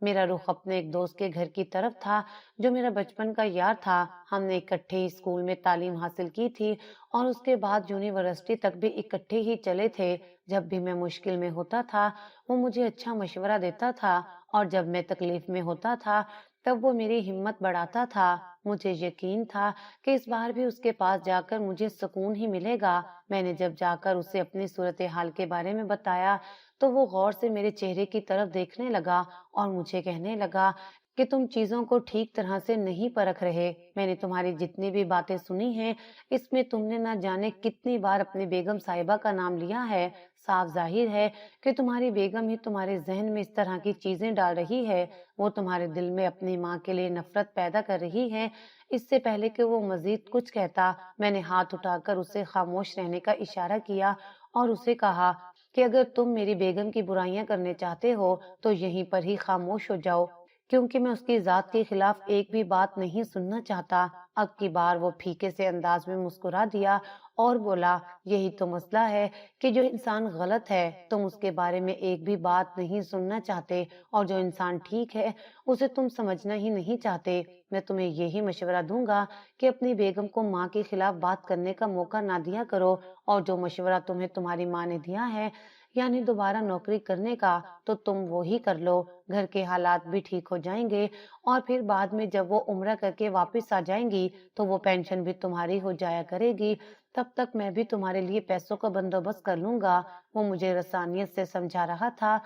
میرا رخ اپنے ایک دوست کے گھر کی طرف تھا جو میرا بچپن کا یار تھا۔ ہم نے اکٹھے ہی اسکول میں تعلیم حاصل کی تھی اور اس کے بعد یونیورسٹی تک بھی اکٹھے ہی چلے تھے۔ جب بھی میں مشکل میں ہوتا تھا وہ مجھے اچھا مشورہ دیتا تھا اور جب میں تکلیف میں ہوتا تھا تب وہ میری ہمت بڑھاتا تھا۔ مجھے یقین تھا کہ اس بار بھی اس کے پاس جا کر مجھے سکون ہی ملے گا۔ میں نے جب جا کر اسے اپنی صورتحال کے بارے میں بتایا تو وہ غور سے میرے چہرے کی طرف دیکھنے لگا اور مجھے کہنے لگا کہ تم چیزوں کو ٹھیک طرح سے نہیں پرکھ رہے۔ میں نے تمہاری جتنی بھی باتیں سنی ہیں اس میں تم نے نہ جانے کتنی بار اپنی بیگم صاحبہ کا نام لیا ہے۔ صاف ظاہر ہے کہ تمہاری بیگم ہی تمہارے ذہن میں اس طرح کی چیزیں ڈال رہی ہے۔ وہ تمہارے دل میں اپنی ماں کے لیے نفرت پیدا کر رہی ہے۔ اس سے پہلے کہ وہ مزید کچھ کہتا میں نے ہاتھ اٹھا کر اسے خاموش رہنے کا اشارہ کیا اور اسے کہا کہ اگر تم میری بیگم کی برائیاں کرنے چاہتے ہو تو یہیں پر ہی خاموش ہو جاؤ، کیونکہ میں اس کی ذات کے خلاف ایک بھی بات نہیں سننا چاہتا۔ اب کی بار وہ پھیکے سے انداز میں مسکرا دیا اور بولا، یہی تو مسئلہ ہے کہ جو انسان غلط ہے تم اس کے بارے میں ایک بھی بات نہیں سننا چاہتے اور جو انسان ٹھیک ہے اسے تم سمجھنا ہی نہیں چاہتے۔ میں تمہیں یہی مشورہ دوں گا کہ اپنی بیگم کو ماں کے خلاف بات کرنے کا موقع نہ دیا کرو، اور جو مشورہ تمہیں تمہاری ماں نے دیا ہے یعنی دوبارہ نوکری کرنے کا تو تم وہی کر لو۔ گھر کے حالات بھی ٹھیک ہو جائیں گے اور پھر بعد میں جب وہ عمرہ کر کے واپس آ جائیں گی تو وہ پینشن بھی تمہاری ہو جایا کرے گی۔ تب تک میں بھی تمہارے لیے پیسوں کا بندوبست کر لوں گا۔ وہ مجھے رسانیت سے سمجھا رہا تھا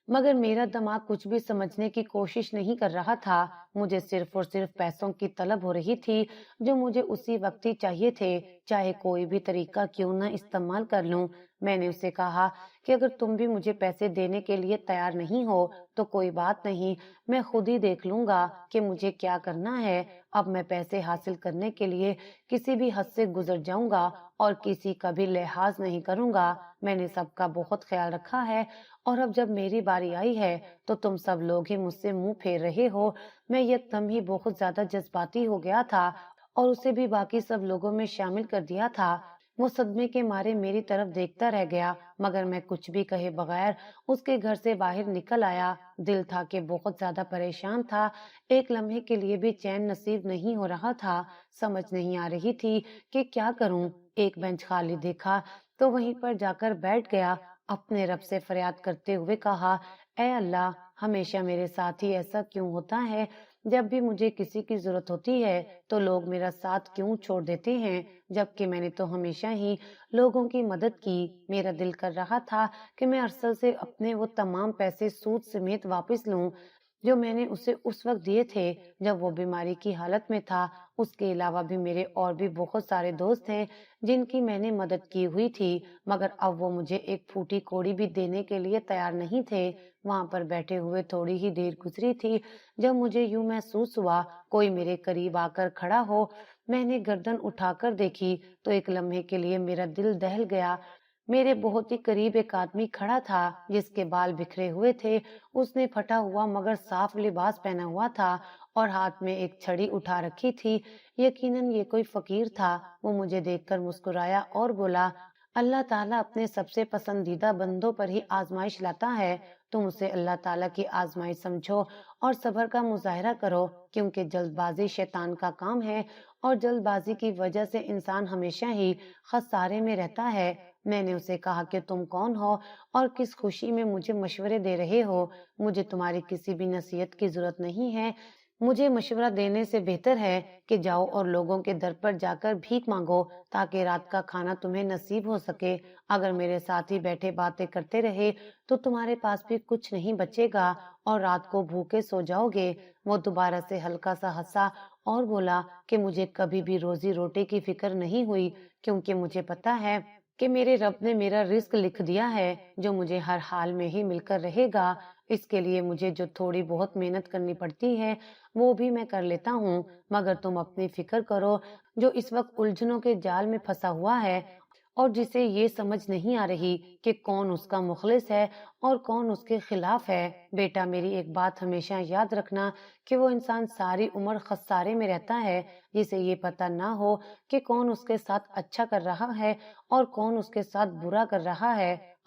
مگر میرا دماغ کچھ بھی سمجھنے کی کوشش نہیں کر رہا تھا۔ مجھے صرف اور صرف پیسوں کی طلب ہو رہی تھی جو مجھے اسی وقت ہی چاہیے تھے، چاہے کوئی بھی طریقہ کیوں نہ استعمال کر لوں۔ میں نے اسے کہا کہ اگر تم بھی مجھے پیسے دینے کے لیے تیار نہیں ہو تو کوئی بات نہیں، میں خود ہی دیکھ لوں گا کہ مجھے کیا کرنا ہے۔ اب میں پیسے حاصل کرنے کے لیے کسی بھی حد سے گزر جاؤں گا اور کسی کا بھی لحاظ نہیں کروں گا۔ میں نے سب کا بہت خیال رکھا ہے اور اب جب میری باری آئی ہے تو تم سب لوگ ہی مجھ سے منہ پھیر رہے ہو۔ میں یکدم ہی بہت زیادہ جذباتی ہو گیا تھا اور اسے بھی باقی سب لوگوں میں شامل کر دیا تھا۔ وہ صدمے کے مارے میری طرف دیکھتا رہ گیا مگر میں کچھ بھی کہے بغیر اس کے گھر سے باہر نکل آیا۔ دل تھا کہ بہت زیادہ پریشان تھا، ایک لمحے کے لیے بھی چین نصیب نہیں ہو رہا تھا، سمجھ نہیں آ رہی تھی کہ کیا کروں۔ ایک بینچ خالی دیکھا تو وہیں پر جا کر بیٹھ گیا، اپنے رب سے فریاد کرتے ہوئے کہا، اے اللہ، ہمیشہ میرے ساتھ ہی ایسا کیوں ہوتا ہے؟ جب بھی مجھے کسی کی ضرورت ہوتی ہے تو لوگ میرا ساتھ کیوں چھوڑ دیتے ہیں، جبکہ میں نے تو ہمیشہ ہی لوگوں کی مدد کی۔ میرا دل کر رہا تھا کہ میں ارسل سے اپنے وہ تمام پیسے سود سمیت واپس لوں جو میں نے اسے اس وقت دیے تھے جب وہ بیماری کی حالت میں تھا۔ اس کے علاوہ بھی میرے اور بھی بہت سارے دوست ہیں جن کی میں نے مدد کی ہوئی تھی مگر اب وہ مجھے ایک پھوٹی کوڑی بھی دینے کے لیے تیار نہیں تھے۔ وہاں پر بیٹھے ہوئے تھوڑی ہی دیر گزری تھی جب مجھے یوں محسوس ہوا کوئی میرے قریب آ کر کھڑا ہو۔ میں نے گردن اٹھا کر دیکھی تو ایک لمحے کے لیے میرا دل دہل گیا۔ میرے بہت ہی قریب ایک آدمی کھڑا تھا جس کے بال بکھرے ہوئے تھے، اس نے پھٹا ہوا مگر صاف لباس پہنا ہوا تھا اور ہاتھ میں ایک چھڑی اٹھا رکھی تھی، یقیناً یہ کوئی فقیر تھا۔ وہ مجھے دیکھ کر مسکرایا اور بولا، اللہ تعالیٰ اپنے سب سے پسندیدہ بندوں پر ہی آزمائش لاتا ہے، تم اسے اللہ تعالیٰ کی آزمائش سمجھو اور صبر کا مظاہرہ کرو، کیونکہ جلد بازی شیطان کا کام ہے اور جلد بازی کی وجہ سے انسان ہمیشہ ہی خسارے میں رہتا ہے۔ میں نے اسے کہا کہ تم کون ہو اور کس خوشی میں مجھے مشورے دے رہے ہو؟ مجھے تمہاری کسی بھی نصیحت کی ضرورت نہیں ہے، مجھے مشورہ دینے سے بہتر ہے کہ جاؤ اور لوگوں کے در پر جا کر بھیک مانگو تاکہ رات کا کھانا تمہیں نصیب ہو سکے۔ اگر میرے ساتھ ہی بیٹھے باتیں کرتے رہے تو تمہارے پاس بھی کچھ نہیں بچے گا اور رات کو بھوکے سو جاؤ گے۔ وہ دوبارہ سے ہلکا سا ہنسا اور بولا کہ مجھے کبھی بھی روزی روٹی کی فکر نہیں ہوئی، کیونکہ مجھے پتا ہے کہ میرے رب نے میرا رزق لکھ دیا ہے جو مجھے ہر حال میں ہی مل کر رہے گا۔ اس کے لیے مجھے جو تھوڑی بہت محنت کرنی پڑتی ہے وہ بھی میں کر لیتا ہوں، مگر تم اپنی فکر کرو جو اس وقت الجھنوں کے جال میں پھنسا ہوا ہے اور جسے یہ سمجھ نہیں آ رہی کہ کون اس کا مخلص ہے اور کون اس کے خلاف ہے۔ بیٹا، میری ایک بات ہمیشہ یاد رکھنا کہ وہ انسان ساری عمر خسارے میں رہتا ہے جسے یہ پتہ نہ ہو کہ کون اس کے ساتھ اچھا کر رہا ہے اور کون اس کے ساتھ برا کر رہا ہے۔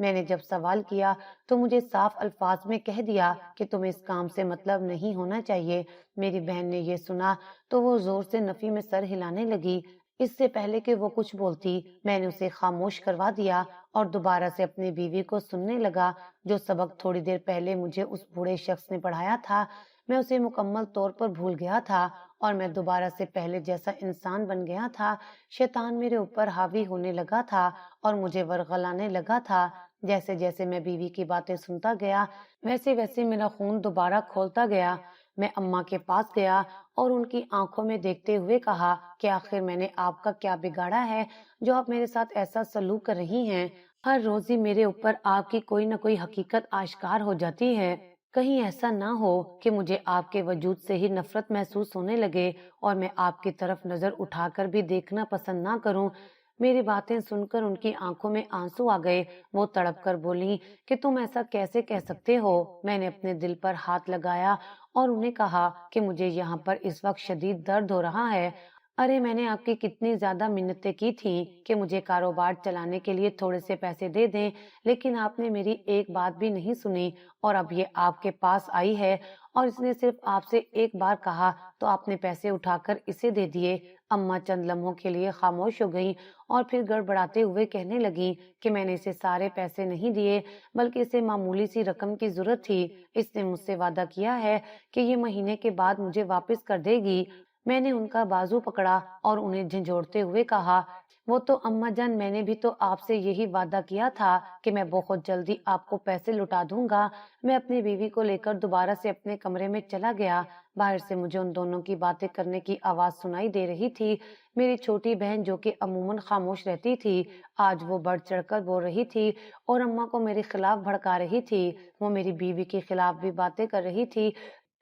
میں نے جب سوال کیا تو مجھے صاف الفاظ میں کہہ دیا کہ تمہیں اس کام سے مطلب نہیں ہونا چاہیے۔ میری بہن نے یہ سنا تو وہ زور سے نفی میں سر ہلانے لگی۔ اس سے پہلے کہ وہ کچھ بولتی میں نے اسے خاموش کروا دیا اور دوبارہ سے اپنی بیوی کو سننے لگا۔ جو سبق تھوڑی دیر پہلے مجھے اس بوڑھے شخص نے پڑھایا تھا میں اسے مکمل طور پر بھول گیا تھا اور میں دوبارہ سے پہلے جیسا انسان بن گیا تھا۔ شیطان میرے اوپر حاوی ہونے لگا تھا اور مجھے ورغلانے لگا تھا۔ جیسے جیسے میں بیوی کی باتیں سنتا گیا ویسے ویسے میرا خون دوبارہ کھولتا گیا۔ میں اماں کے پاس گیا اور ان کی آنکھوں میں دیکھتے ہوئے کہا کہ آخر میں نے آپ کا کیا بگاڑا ہے جو آپ میرے ساتھ ایسا سلوک کر رہی ہیں؟ ہر روز ہی میرے اوپر آپ کی کوئی نہ کوئی حقیقت آشکار ہو جاتی ہے۔ کہیں ایسا نہ ہو کہ مجھے آپ کے وجود سے ہی نفرت محسوس ہونے لگے اور میں آپ کی طرف نظر اٹھا کر بھی دیکھنا پسند نہ کروں۔ میری باتیں سن کر ان کی آنکھوں میں آنسو آ گئے۔ وہ تڑپ کر بولی کہ تم ایسا کیسے کہہ سکتے ہو؟ میں نے اپنے دل پر ہاتھ لگایا اور انہیں کہا کہ مجھے یہاں پر اس وقت شدید درد ہو رہا ہے۔ ارے میں نے آپ کی کتنی زیادہ منتیں کی تھیں کہ مجھے کاروبار چلانے کے لیے تھوڑے سے پیسے دے دیں، لیکن آپ نے میری ایک بات بھی نہیں سنی اور اب یہ آپ کے پاس آئی ہے اور اس نے صرف آپ سے ایک بار کہا تو آپ نے پیسے اٹھا کر اسے دے دیے۔ اماں چند لمحوں کے لیے خاموش ہو گئیں اور پھر گڑبڑاتے ہوئے کہنے لگیں کہ میں نے اسے سارے پیسے نہیں دیے بلکہ اسے معمولی سی رقم کی ضرورت تھی۔ اس نے مجھ سے وعدہ کیا ہے کہ یہ مہینے کے بعد مجھے واپس کر دے گی۔ میں نے ان کا بازو پکڑا اور انہیں جھنجھوڑتے ہوئے کہا وہ تو اماں جان میں نے بھی تو آپ سے یہی وعدہ کیا تھا کہ میں بہت جلدی آپ کو پیسے لوٹا دوں گا۔ میں اپنی بیوی کو لے کر دوبارہ سے اپنے کمرے میں چلا گیا۔ باہر سے مجھے ان دونوں کی باتیں کرنے کی آواز سنائی دے رہی تھی۔ میری چھوٹی بہن جو کہ عموماً خاموش رہتی تھی آج وہ بڑھ چڑھ کر بول رہی تھی اور اماں کو میرے خلاف بھڑکا رہی تھی۔ وہ میری بیوی کے خلاف بھی باتیں کر رہی تھی۔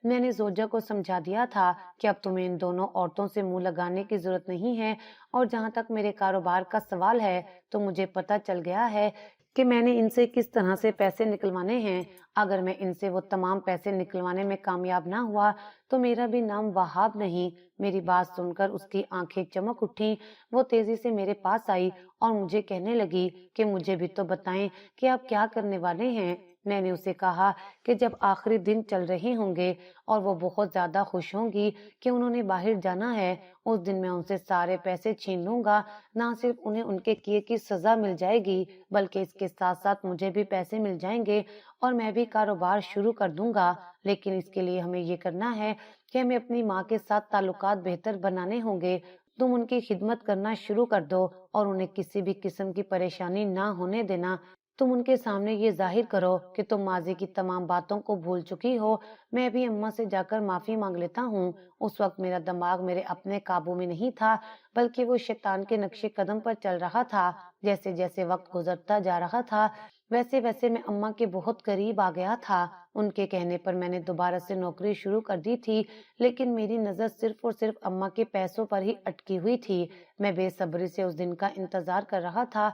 میں نے زوجہ کو سمجھا دیا تھا کہ اب تمہیں ان دونوں عورتوں سے منہ لگانے کی ضرورت نہیں ہے اور جہاں تک میرے کاروبار کا سوال ہے تو مجھے پتہ چل گیا ہے کہ میں نے ان سے کس طرح سے پیسے نکلوانے ہیں۔ اگر میں ان سے وہ تمام پیسے نکلوانے میں کامیاب نہ ہوا تو میرا بھی نام وہاب نہیں۔ میری بات سن کر اس کی آنکھیں چمک اٹھیں۔ وہ تیزی سے میرے پاس آئی اور مجھے کہنے لگی کہ مجھے بھی تو بتائیں کہ آپ کیا کرنے والے ہیں۔ میں نے اسے کہا کہ جب آخری دن چل رہے ہوں گے اور وہ بہت زیادہ خوش ہوں گی کہ انہوں نے باہر جانا ہے اس دن میں ان سے سارے پیسے چھین لوں گا۔ نہ صرف انہیں ان کے کیے کی سزا مل جائے گی بلکہ اس کے ساتھ ساتھ مجھے بھی پیسے مل جائیں گے اور میں بھی کاروبار شروع کر دوں گا۔ لیکن اس کے لیے ہمیں یہ کرنا ہے کہ ہمیں اپنی ماں کے ساتھ تعلقات بہتر بنانے ہوں گے۔ تم ان کی خدمت کرنا شروع کر دو اور انہیں کسی بھی قسم کی پریشانی نہ ہونے دینا۔ تم ان کے سامنے یہ ظاہر کرو کہ تم ماضی کی تمام باتوں کو بھول چکی ہو۔ میں بھی اماں سے جا کر معافی مانگ لیتا ہوں۔ اس وقت میرا دماغ میرے اپنے قابو میں نہیں تھا بلکہ وہ شیطان کے نقش قدم پر چل رہا تھا۔ جیسے جیسے وقت گزرتا جا رہا تھا ویسے ویسے میں اماں کے بہت قریب آ گیا تھا۔ ان کے کہنے پر میں نے دوبارہ سے نوکری شروع کر دی تھی لیکن میری نظر صرف اور صرف اماں کے پیسوں پر ہی اٹکی ہوئی تھی۔ میں بے صبری سے اس دن کا انتظار کر رہا تھا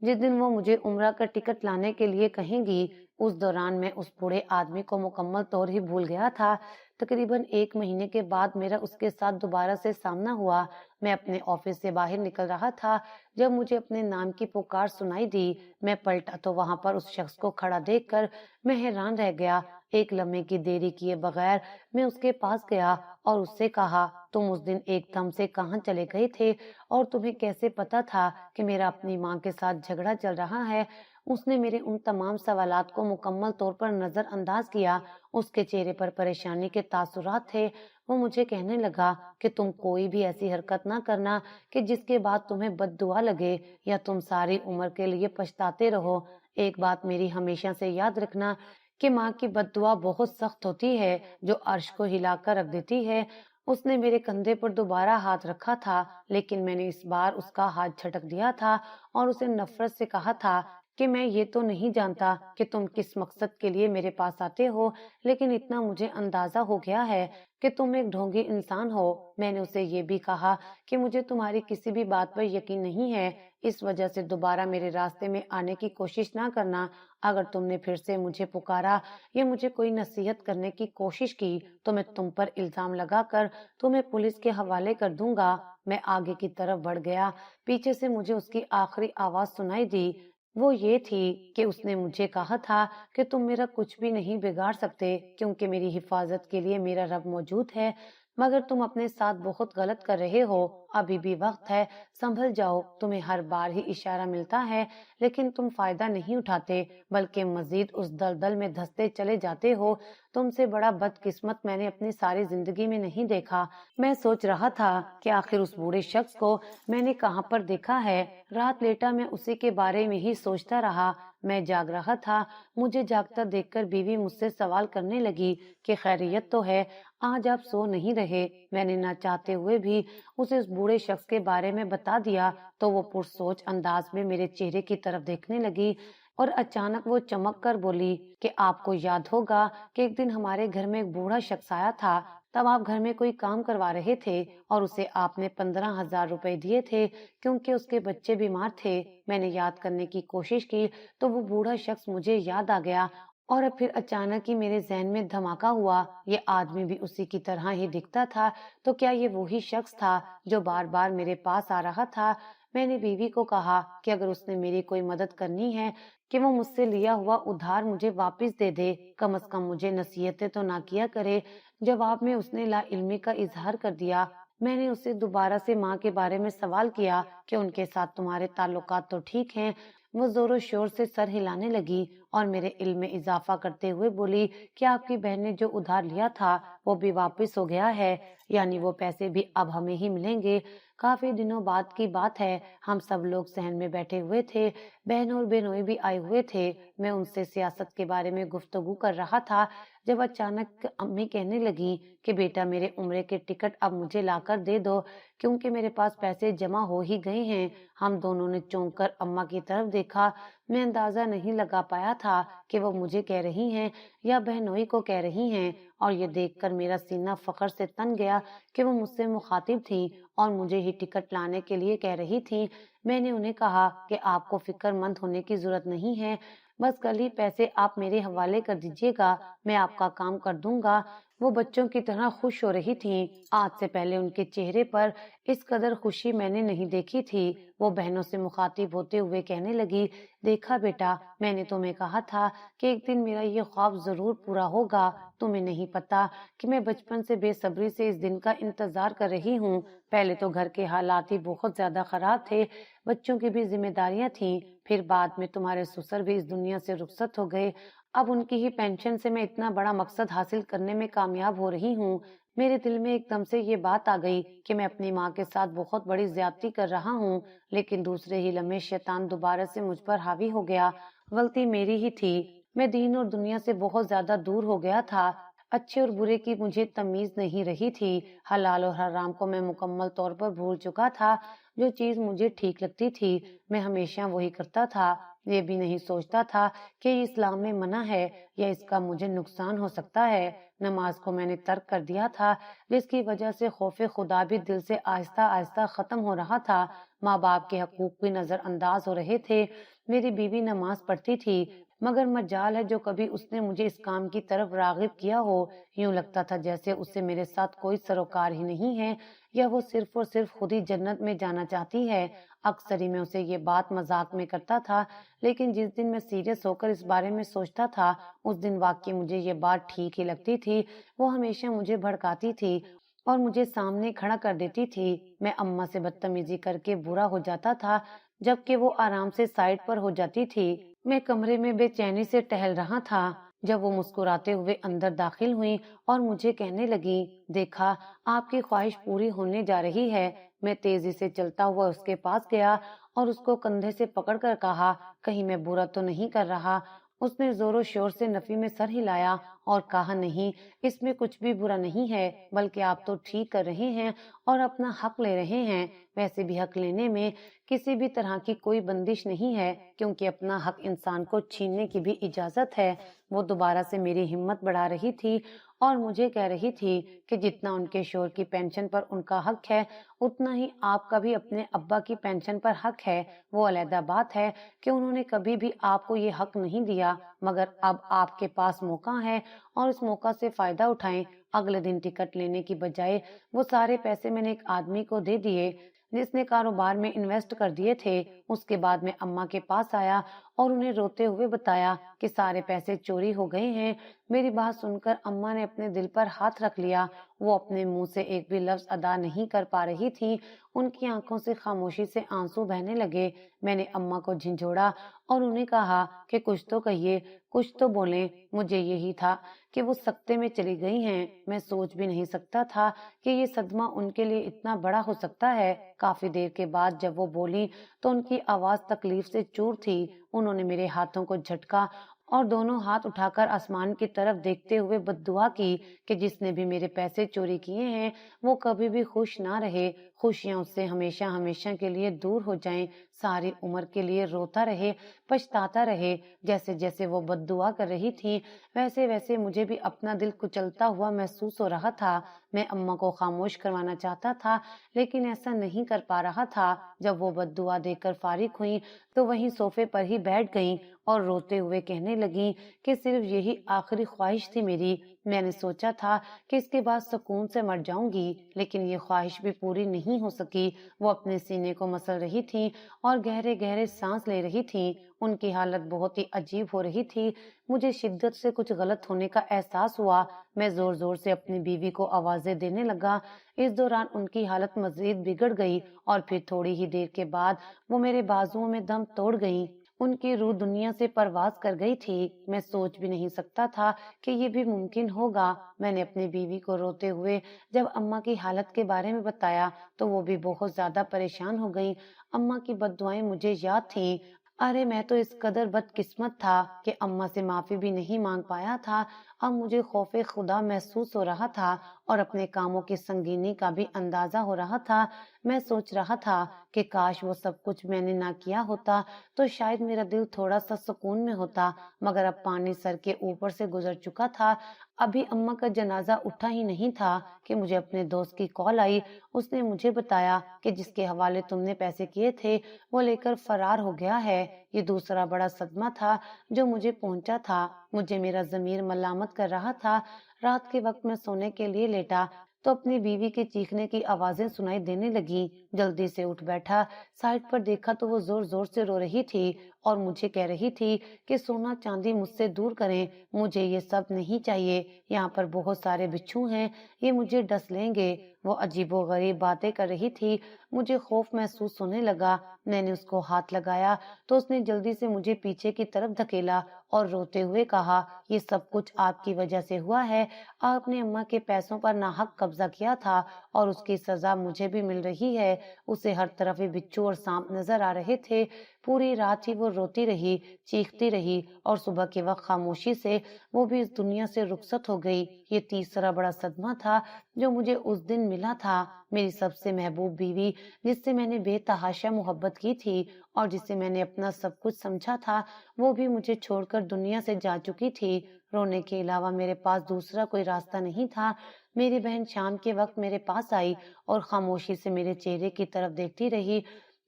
جس دن وہ مجھے عمرہ کا ٹکٹ لانے کے لیے کہیں گی۔ اس دوران میں اس بوڑھے آدمی کو مکمل طور ہی بھول گیا تھا۔ تقریباً 1 مہینے کے بعد میرا اس کے ساتھ دوبارہ سے سامنا ہوا۔ میں اپنے آفس سے باہر نکل رہا تھا جب مجھے اپنے نام کی پکار سنائی دی۔ میں پلٹا تو وہاں پر اس شخص کو کھڑا دیکھ کر میں حیران رہ گیا۔ ایک لمحے کی دیری کیے بغیر میں اس کے پاس گیا اور اس سے کہا تم اس دن ایک دم سے کہاں چلے گئے تھے اور تمہیں کیسے پتا تھا کہ میرا اپنی ماں کے ساتھ جھگڑا چل رہا ہے؟ اس نے میرے ان تمام سوالات کو مکمل طور پر نظر انداز کیا۔ اس کے چہرے پر پریشانی کے تاثرات تھے۔ وہ مجھے کہنے لگا کہ تم کوئی بھی ایسی حرکت نہ کرنا کہ جس کے بعد تمہیں بد دعا لگے یا تم ساری عمر کے لیے پچھتاتے رہو۔ ایک بات میری ہمیشہ سے یاد رکھنا کہ ماں کی بد دعا بہت سخت ہوتی ہے جو عرش کو ہلا کر رکھ دیتی ہے۔ اس نے میرے کندھے پر دوبارہ ہاتھ رکھا تھا لیکن میں نے اس بار اس کا ہاتھ جھٹک دیا تھا اور اسے نفرت سے کہا تھا کہ میں یہ تو نہیں جانتا کہ تم کس مقصد کے لیے میرے پاس آتے ہو لیکن اتنا مجھے اندازہ ہو گیا ہے کہ تم ایک ڈھونگی انسان ہو۔ میں نے اسے یہ بھی کہا کہ مجھے تمہاری کسی بھی بات پر یقین نہیں ہے، اس وجہ سے دوبارہ میرے راستے میں آنے کی کوشش نہ کرنا۔ اگر تم نے پھر سے مجھے پکارا یا مجھے کوئی نصیحت کرنے کی کوشش کی تو میں تم پر الزام لگا کر تمہیں پولیس کے حوالے کر دوں گا۔ میں آگے کی طرف بڑھ گیا۔ پیچھے سے مجھے اس کی آخری آواز سنائی دی وہ یہ تھی کہ اس نے مجھے کہا تھا کہ تم میرا کچھ بھی نہیں بگاڑ سکتے کیونکہ میری حفاظت کے لیے میرا رب موجود ہے، مگر تم اپنے ساتھ بہت غلط کر رہے ہو، ابھی بھی وقت ہے، سنبھل جاؤ، تمہیں ہر بار ہی اشارہ ملتا ہے لیکن تم فائدہ نہیں اٹھاتے بلکہ مزید اس دلدل میں دھستے چلے جاتے ہو، تم سے بڑا بدقسمت میں نے اپنی ساری زندگی میں نہیں دیکھا۔ میں سوچ رہا تھا کہ آخر اس بوڑھے شخص کو میں نے کہاں پر دیکھا ہے، رات لیٹا میں اسی کے بارے میں ہی سوچتا رہا، میں جاگ رہا تھا، مجھے جاگتا دیکھ کر بیوی مجھ سے سوال کرنے لگی کہ خیریت تو ہے، آج آپ سو نہیں رہے؟ میں نے نہ چاہتے ہوئے بھی اسے اس بوڑھے شخص کے بارے میں بتا دیا تو وہ پرسوچ انداز میں میرے چہرے کی طرف دیکھنے لگی اور اچانک وہ چمک کر بولی کہ آپ کو یاد ہوگا کہ ایک دن ہمارے گھر میں ایک بوڑھا شخص آیا تھا، تب آپ گھر میں کوئی کام کروا رہے تھے اور اسے آپ نے 15,000 روپے دیے تھے کیونکہ اس کے بچے بیمار تھے۔ میں نے یاد کرنے کی کوشش کی تو وہ بوڑھا شخص مجھے یاد آ گیا اور پھر اچانک ہی میرے ذہن میں دھماکہ ہوا، یہ آدمی بھی اسی کی طرح ہی دکھتا تھا، تو کیا یہ وہی شخص تھا جو بار بار میرے پاس آ رہا تھا؟ میں نے بیوی کو کہا کہ اگر اس نے میری کوئی مدد کرنی ہے کہ وہ مجھ سے لیا ہوا ادھار مجھے واپس دے دے، کم از کم مجھے نصیحتیں تو نہ کیا کرے۔ جواب میں اس نے لا علمی کا اظہار کر دیا۔ میں نے اسے دوبارہ سے ماں کے بارے میں سوال کیا کہ ان کے ساتھ تمہارے تعلقات تو ٹھیک ہیں؟ وہ زور و شور سے سر ہلانے لگی اور میرے علم میں اضافہ کرتے ہوئے بولی کہ آپ کی بہن نے جو ادھار لیا تھا وہ بھی واپس ہو گیا ہے، یعنی وہ پیسے بھی اب ہمیں ہی ملیں گے۔ کافی دنوں بعد کی بات ہے، ہم سب لوگ صحن میں بیٹھے ہوئے تھے، بہن اور بہنوئی بھی آئے ہوئے تھے، میں ان سے سیاست کے بارے میں گفتگو کر رہا تھا جب اچانک امی کہنے لگی کہ بیٹا میرے عمرے کے ٹکٹ اب مجھے لا کر دے دو کیونکہ میرے پاس پیسے جمع ہو ہی گئے ہیں۔ ہم دونوں نے چونک کر اماں کی طرف دیکھا، میں اندازہ نہیں لگا پایا تھا کہ وہ مجھے کہہ رہی ہیں یا بہنوئی کو کہہ رہی ہیں، اور یہ دیکھ کر میرا سینہ فخر سے تن گیا کہ وہ مجھ سے مخاطب تھی اور مجھے ہی ٹکٹ لانے کے لیے کہہ رہی تھی۔ میں نے انہیں کہا کہ آپ کو فکر مند ہونے کی ضرورت نہیں ہے، بس کل ہی پیسے آپ میرے حوالے کر دیجیے گا، میں آپ کا کام کر دوں گا۔ وہ بچوں کی طرح خوش ہو رہی تھیں، آج سے پہلے ان کے چہرے پر اس قدر خوشی میں نے نہیں دیکھی تھی۔ وہ بہنوں سے مخاطب ہوتے ہوئے کہنے لگی، دیکھا بیٹا، میں نے تمہیں کہا تھا کہ ایک دن میرا یہ خواب ضرور پورا ہوگا، تمہیں نہیں پتا کہ میں بچپن سے بے صبری سے اس دن کا انتظار کر رہی ہوں۔ پہلے تو گھر کے حالات ہی بہت زیادہ خراب تھے، بچوں کی بھی ذمہ داریاں تھیں، پھر بعد میں تمہارے سسر بھی اس دنیا سے رخصت ہو گئے، اب ان کی ہی پینشن سے میں اتنا بڑا مقصد حاصل کرنے میں کامیاب ہو رہی ہوں۔ میرے دل میں ایک دم سے یہ بات آ گئی کہ میں اپنی ماں کے ساتھ بہت بڑی زیادتی کر رہا ہوں، لیکن دوسرے ہی لمحے شیطان دوبارہ سے مجھ پر حاوی ہو گیا۔ غلطی میری ہی تھی، میں دین اور دنیا سے بہت زیادہ دور ہو گیا تھا، اچھے اور برے کی مجھے تمیز نہیں رہی تھی، حلال اور حرام کو میں مکمل طور پر بھول چکا تھا، جو چیز مجھے ٹھیک لگتی تھی میں ہمیشہ وہی کرتا تھا، یہ بھی نہیں سوچتا تھا کہ یہ اسلام میں منع ہے یا اس کا مجھے نقصان ہو سکتا ہے۔ نماز کو میں نے ترک کر دیا تھا جس کی وجہ سے خوف خدا بھی دل سے آہستہ آہستہ ختم ہو رہا تھا، ماں باپ کے حقوق بھی نظر انداز ہو رہے تھے۔ میری بیوی نماز پڑھتی تھی مگر مجال ہے جو کبھی اس نے مجھے اس کام کی طرف راغب کیا ہو، یوں لگتا تھا جیسے اسے میرے ساتھ کوئی سروکار ہی نہیں ہے یا وہ صرف اور صرف خود ہی جنت میں جانا چاہتی ہے۔ اکثر ہی میں اسے یہ بات مذاق میں کرتا تھا، لیکن جس دن میں سیریس ہو کر اس بارے میں سوچتا تھا اس دن واقعی مجھے یہ بات ٹھیک ہی لگتی تھی۔ وہ ہمیشہ مجھے بھڑکاتی تھی اور مجھے سامنے کھڑا کر دیتی تھی، میں اماں سے بدتمیزی کر کے برا ہو جاتا تھا جبکہ وہ آرام سے سائڈ پر ہو جاتی تھی۔ میں کمرے میں بے چینی سے ٹہل رہا تھا جب وہ مسکراتے ہوئے اندر داخل ہوئی اور مجھے کہنے لگی، دیکھا آپ کی خواہش پوری ہونے جا رہی ہے۔ میں تیزی سے چلتا ہوا اس کے پاس گیا اور اس کو کندھے سے پکڑ کر کہا، کہیں میں برا تو نہیں کر رہا؟ اس نے زور و شور سے نفی میں سر ہلایا اور کہا، نہیں، اس میں کچھ بھی برا نہیں ہے، بلکہ آپ تو ٹھیک کر رہے ہیں اور اپنا حق لے رہے ہیں، ویسے بھی حق لینے میں کسی بھی طرح کی کوئی بندش نہیں ہے کیونکہ اپنا حق انسان کو چھیننے کی بھی اجازت ہے۔ وہ دوبارہ سے میری ہمت بڑھا رہی تھی اور مجھے کہہ رہی تھی کہ جتنا ان کے شوہر کی پینشن پر ان کا حق ہے اتنا ہی آپ کا بھی اپنے ابا کی پینشن پر حق ہے۔ وہ علیحدہ بات ہے کہ انہوں نے کبھی بھی آپ کو یہ حق نہیں دیا، مگر اب آپ کے پاس موقع ہے اور اس موقع سے فائدہ اٹھائیں۔ اگلے دن ٹکٹ لینے کی بجائے وہ سارے پیسے میں نے ایک آدمی کو دے دیے۔ جس نے کاروبار میں انویسٹ کر دیے تھے۔ اس کے بعد میں اماں کے پاس آیا اور انہیں روتے ہوئے بتایا کہ سارے پیسے چوری ہو گئے ہیں۔ میری بات سن کر اماں نے اپنے دل پر ہاتھ رکھ لیا۔ وہ اپنے منہ سے ایک بھی لفظ ادا نہیں کر پا رہی تھی۔ ان کی آنکھوں سے خاموشی سے آنسو بہنے لگے۔ میں نے اماں کو جھنجھوڑا اور انہیں کہا کہ کچھ تو کہیے، کچھ تو بولیں۔ مجھے یہی تھا کہ وہ سکتے میں چلی گئی ہیں۔ میں سوچ بھی نہیں سکتا تھا کہ یہ صدمہ ان کے لیے اتنا بڑا ہو سکتا ہے۔ کافی دیر کے بعد جب وہ بولی تو ان کی آواز تکلیف سے چور تھی۔ انہوں نے میرے ہاتھوں کو جھٹکا اور دونوں ہاتھ اٹھا کر آسمان کی طرف دیکھتے ہوئے بد دعا کی کہ جس نے بھی میرے پیسے چوری کیے ہیں وہ کبھی بھی خوش نہ رہے، خوشیاں اس سے ہمیشہ ہمیشہ کے لیے دور ہو جائیں، ساری عمر کے لیے روتا رہے، پچھتاتا رہے۔ جیسے جیسے وہ بد دعا کر رہی تھی ویسے ویسے مجھے بھی اپنا دل کچلتا ہوا محسوس ہو رہا تھا۔ میں اماں کو خاموش کروانا چاہتا تھا لیکن ایسا نہیں کر پا رہا تھا۔ جب وہ بد دعا دے کر فارغ ہوئیں تو وہیں صوفے پر ہی بیٹھ گئیں اور روتے ہوئے کہنے لگیں کہ صرف یہی آخری خواہش تھی میری۔ میں نے سوچا تھا کہ اس کے بعد سکون سے مر جاؤں گی، لیکن یہ خواہش بھی پوری نہیں ہو سکی۔ وہ اپنے سینے کو مسل رہی تھی اور گہرے گہرے سانس لے رہی تھی۔ ان کی حالت بہت ہی عجیب ہو رہی تھی۔ مجھے شدت سے کچھ غلط ہونے کا احساس ہوا۔ میں زور زور سے اپنی بیوی کو آوازیں دینے لگا۔ اس دوران ان کی حالت مزید بگڑ گئی اور پھر تھوڑی ہی دیر کے بعد وہ میرے بازوؤں میں دم توڑ گئیں۔ ان کی روح دنیا سے پرواز کر گئی تھی۔ میں سوچ بھی نہیں سکتا تھا کہ یہ بھی ممکن ہوگا۔ میں نے اپنی بیوی کو روتے ہوئے جب اماں کی حالت کے بارے میں بتایا تو وہ بھی بہت زیادہ پریشان ہو گئی۔ اماں کی بد دعائیں مجھے یاد تھیں۔ ارے میں تو اس قدر بدقسمت تھا کہ اماں سے معافی بھی نہیں مانگ پایا تھا۔ اب مجھے خوف خدا محسوس ہو رہا تھا اور اپنے کاموں کی سنگینی کا بھی اندازہ ہو رہا تھا۔ میں سوچ رہا تھا کہ کاش وہ سب کچھ میں نے نہ کیا ہوتا تو شاید میرا دل تھوڑا سا سکون میں ہوتا، مگر اب پانی سر کے اوپر سے گزر چکا تھا۔ ابھی اماں کا جنازہ اٹھا ہی نہیں تھا کہ مجھے اپنے دوست کی کال آئی۔ اس نے مجھے بتایا کہ جس کے حوالے تم نے پیسے کیے تھے وہ لے کر فرار ہو گیا ہے۔ یہ دوسرا بڑا صدمہ تھا جو مجھے پہنچا تھا۔ مجھے میرا ضمیر ملامت کر رہا تھا۔ رات کے وقت میں سونے کے لیے لیٹا تو اپنی بیوی کے چیخنے کی آوازیں سنائی دینے لگیں۔ جلدی سے اٹھ بیٹھا، سائٹ پر دیکھا تو وہ زور زور سے رو رہی تھی اور مجھے کہہ رہی تھی کہ سونا چاندی مجھ سے دور کریں، مجھے یہ سب نہیں چاہیے، یہاں پر بہت سارے بچھو ہیں، یہ مجھے ڈس لیں گے۔ وہ عجیب و غریب باتیں کر رہی تھی۔ مجھے خوف محسوس ہونے لگا۔ میں نے اس کو ہاتھ لگایا تو اس نے جلدی سے مجھے پیچھے کی طرف دھکیلا اور روتے ہوئے کہا، یہ سب کچھ آپ کی وجہ سے ہوا ہے۔ آپ نے اماں کے پیسوں پر ناحق قبضہ کیا تھا اور اس کی سزا مجھے بھی مل رہی ہے۔ اسے ہر طرف ہی بچھو اور سانپ نظر آ رہے تھے۔ پوری رات ہی وہ روتی رہی، چیختی رہی اور صبح کے وقت خاموشی سے وہ بھی اس دنیا سے رخصت ہو گئی۔ یہ تیسرا بڑا صدمہ تھا جو مجھے اس دن ملا تھا۔ میری سب سے محبوب بیوی، جس سے میں نے بے تحاشا محبت کی تھی اور جسے میں نے اپنا سب کچھ سمجھا تھا، وہ بھی مجھے چھوڑ کر دنیا سے جا چکی تھی۔ رونے کے علاوہ میرے پاس دوسرا کوئی راستہ نہیں تھا۔ میری بہن شام کے وقت میرے پاس آئی اور خاموشی سے میرے چہرے کی طرف دیکھتی رہی۔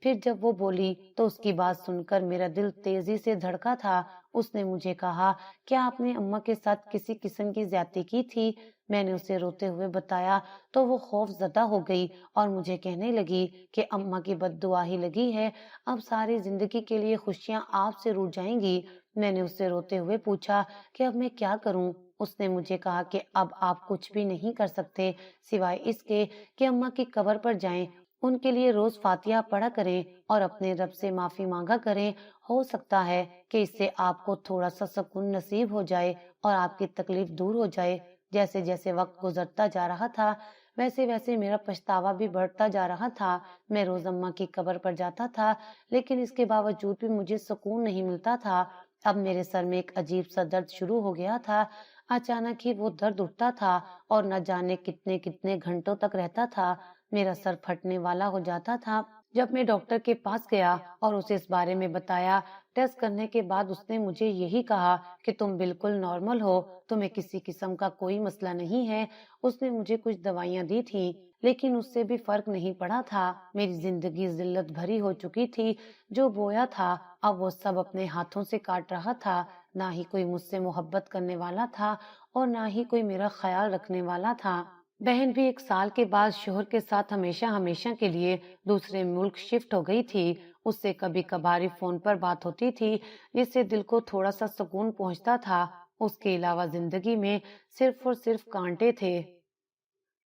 پھر جب وہ بولی تو اس کی بات سن کر میرا دل تیزی سے دھڑکا تھا۔ اس نے مجھے کہا، کیا آپ نے اماں کے ساتھ کسی قسم کی زیادتی کی تھی؟ میں نے اسے روتے ہوئے بتایا تو وہ خوف زدہ ہو گئی اور مجھے کہنے لگی کہ اماں کی بد دعا ہی لگی ہے، اب ساری زندگی کے لیے خوشیاں آپ سے روٹ جائیں گی۔ میں نے اس سے روتے ہوئے پوچھا کہ اب میں کیا کروں؟ اس نے مجھے کہا کہ اب آپ کچھ بھی نہیں کر سکتے سوائے اس کے کہ اماں کی قبر پر جائیں، ان کے لیے روز فاتحہ پڑھا کریں اور اپنے رب سے معافی مانگا کریں۔ ہو سکتا ہے کہ اس سے آپ کو تھوڑا سا سکون نصیب ہو جائے اور آپ کی تکلیف دور ہو جائے۔ جیسے جیسے وقت گزرتا جا رہا تھا ویسے ویسے میرا پچھتاوا بھی بڑھتا جا رہا تھا۔ میں روز اماں کی قبر پر جاتا تھا لیکن اس کے باوجود بھی مجھے سکون نہیں ملتا تھا۔ اب میرے سر میں ایک عجیب سا درد شروع ہو گیا تھا۔ اچانک ہی وہ درد اٹھتا تھا اور نہ جانے کتنے کتنے گھنٹوں تک رہتا تھا۔ میرا سر پھٹنے والا ہو جاتا تھا۔ جب میں ڈاکٹر کے پاس گیا اور اسے اس بارے میں بتایا، ٹیسٹ کرنے کے بعد اس نے مجھے یہی کہا کہ تم بالکل نارمل ہو، تمہیں کسی قسم کا کوئی مسئلہ نہیں ہے۔ اس نے مجھے کچھ دوائیاں دی تھیں لیکن اس سے بھی فرق نہیں پڑا تھا۔ میری زندگی ذلت بھری ہو چکی تھی۔ جو بویا تھا اب وہ سب اپنے ہاتھوں سے کاٹ رہا تھا۔ نہ ہی کوئی مجھ سے محبت کرنے والا تھا اور نہ ہی کوئی میرا خیال رکھنے والا تھا۔ بہن بھی 1 سال کے بعد شوہر کے ساتھ ہمیشہ ہمیشہ کے لیے دوسرے ملک شفٹ ہو گئی تھی۔ اس سے کبھی کبھاری فون پر بات ہوتی تھی، جس سے دل کو تھوڑا سا سکون پہنچتا تھا۔ اس کے علاوہ زندگی میں صرف اور صرف کانٹے تھے۔